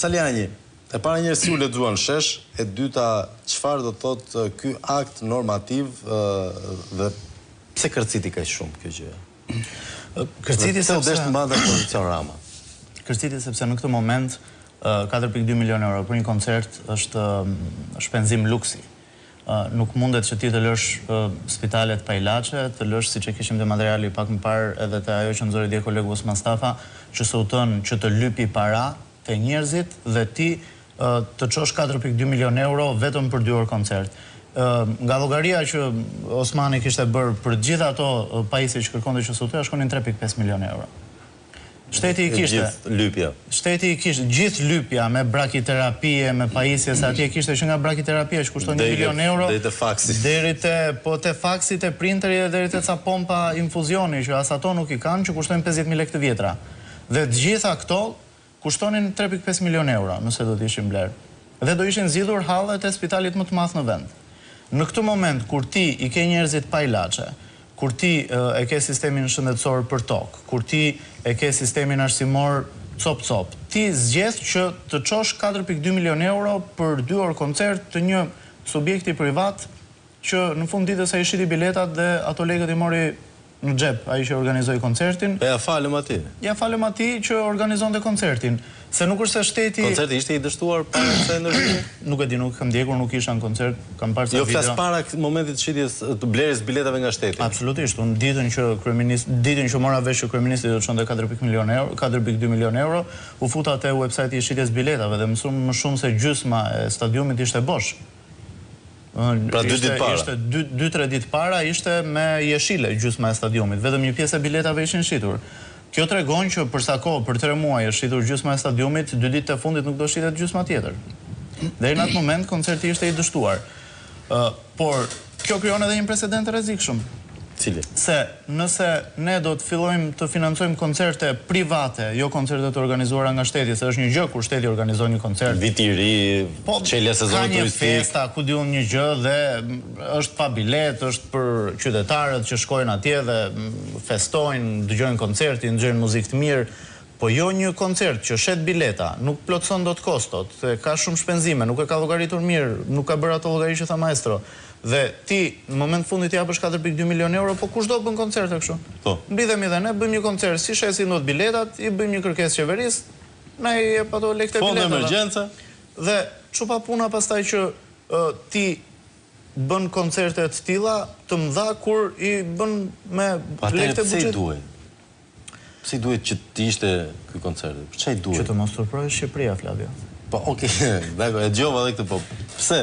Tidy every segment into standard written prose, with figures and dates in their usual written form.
Saliani, e para njërë si u lexuan shesh, e dyta, çfarë do të thotë ky akt normativ dhe pse kërciti kaq shumë kjo gjë? Kërciti sepse u desh të mbante pozicion Rama. Kërciti sepse në këtë moment 4.2 milion euro për një koncert është shpenzim luksi. Nuk mundet që ti të lësh spitalet pa ilaçe, të lësh siç e kishim te materiali pak më parë edhe te ajo që nxori dje kolegu Osman Stafa, që sotën që të lypi para te njerëzit dhe ti të çosh 4.2 milion euro vetëm për 2 orë koncert. Nga llogaria që Osmani kishte bërë për të gjitha ato pajisje që kërkonte që sotuja shkonin 3.5 milion euro. Shteti i kishte gjithë lypja. Shteti i kishte gjithë lypja me brakiterapie, me pajisje se atje kishte që nga brakiterapia që kushton 1 milion euro deri te faksi. Deri te faksi, te printeri dhe deri te ca pompa infuzioni që as ato nuk i kanë që kushtojnë 50.000 lekë të vjetra. Dhe të gjitha këto kushtonin 3.5 milion euro nëse do të ishin bler. Dhe do ishin zgjidhur hallet e spitalit më të madh në vend. Në këtë moment kur ti i ke njerëzit pa ilaçe, kur ti e ke sistemin shëndetësor për tokë, kur ti e ke sistemin arsimor cop-cop, ti zgjedh që të çosh 4.2 milion euro për 2 orë koncert të një subjekti privat që në fund ditës ai shiti biletat dhe ato lekët i mori në xhep ai që organizoi koncertin. Ja falem atij. Ja falem atij që organizonte koncertin. Se nuk është se shteti... Koncerti ishte i dështuar para se ndërhyrje? Nuk e di, nuk kam ndjekur, nuk isha në koncert, kam parë sa video. Jo flas para momentit të shitjes të blerjes biletave nga shteti. Absolutisht, unë ditën që mora vesh që kryeministri do të çonte 4.2 milion euro, u futa te websajti i shitjes biletave dhe mësum më shumë se gjysma e stadiumit ishte bosh. Pra 2 ditë para. Ishte 2-3 ditë para ishte me jeshile gjysma e stadiumit, vetëm një pjesë e biletave ishin shitur. Kjo tregon që për sa kohë, për 3 muaj është shitur gjysma e stadiumit, 2 ditë të fundit nuk do shitet gjysma tjetër. Deri në atë moment koncerti ishte i dështuar. Por kjo krijon edhe një precedent rrezikshëm. Cili? Se nëse ne do të fillojmë të financojmë koncerte private, jo koncerte të organizuara nga shteti, se është një gjë kur shteti organizon një koncert. Vit i ri, çelja sezonit turistik. Ka një festa, ku diun një gjë dhe është pa bilet, është për qytetarët që shkojnë atje dhe festojnë, dëgjojnë koncertin, dëgjojnë muzikë të mirë. Po jo një koncert që shet bileta, nuk plotson dot kostot, ka shumë shpenzime, nuk e ka llogaritur mirë, nuk ka bërë ato llogari që tha maestro. Dhe ti në moment fundit japësh 4.2 milion euro, po kushdo bën koncerte kështu. Po. Mblidhemi dhe ne bëjmë një koncert, si shesin dot biletat, i bëjmë një kërkesë qeverisë, na i jep ato lekë të biletave. Fond emergjenca. Dhe çupa puna pastaj që ti bën koncerte të tilla të mëdha kur i bën me lekë të buxhetit. Pse duhet që të ishte ky koncert? Çfarë duhet? Që të mos turpërojë Shqipëria, Flavio. Po, okay, dakor, e dëgjova edhe këtë, po. Pse?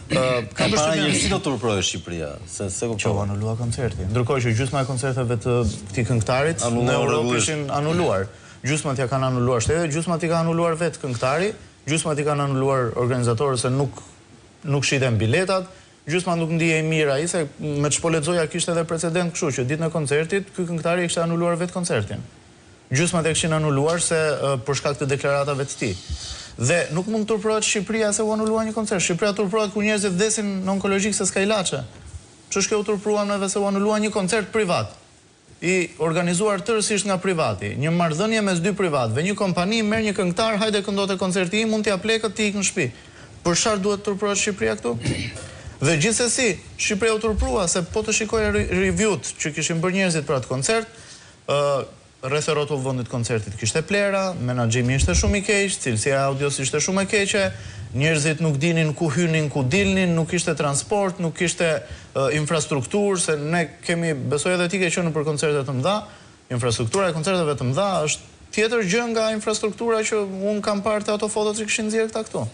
Ka para një si do turpërojë Shqipëria, se kuptova. Që anulua koncerti. Ndërkohë që gjysma e koncerteve të këtij këngëtarit në Europë ishin anuluar. Gjysma t'i kanë anuluar shteti, gjysma t'i ka anuluar vetë këngëtari, gjysma t'i kanë anuluar organizatorët se nuk shiten biletat, gjysma nuk ndihej mirë ai se me ç'po lexoja kishte edhe precedent kështu që ditën e koncertit ky këngëtari kishte anuluar vetë koncertin. Gjysmat e kishin anuluar se për shkak të deklaratave të tij. Dhe nuk mund të turpërohet Shqipëria se u anulua një koncert. Shqipëria turpërohet kur njerëzit vdesin në onkologjik se s'ka ilaçe. Ç'është kjo u turpëruam neve se u anulua një koncert privat, i organizuar tërësisht nga privati, një marrëdhënie mes 2 privatëve, një kompani merr një këngëtar, hajde këndote koncerti im, mund t'i jap lekët, ti ik në shtëpi. Për çfarë duhet turpërohet Shqipëria këtu? Dhe gjithsesi, Shqipëria u turprua se po të shikoja review-t që kishin bërë njerëzit për atë koncert, rreth rrotull vendit koncertit kishte plera, menaxhimi ishte shumë i keq, cilësia e audios ishte shumë e keqe, njerëzit nuk dinin ku hynin, ku dilnin, nuk kishte transport, nuk kishte infrastrukturë, se ne kemi, besoj edhe ti ke qenë për koncerte të mëdha, infrastruktura e koncerteve të mëdha është tjetër gjë nga infrastruktura që unë kam parë te ato fotot që kishin nxjerrë këta këtu.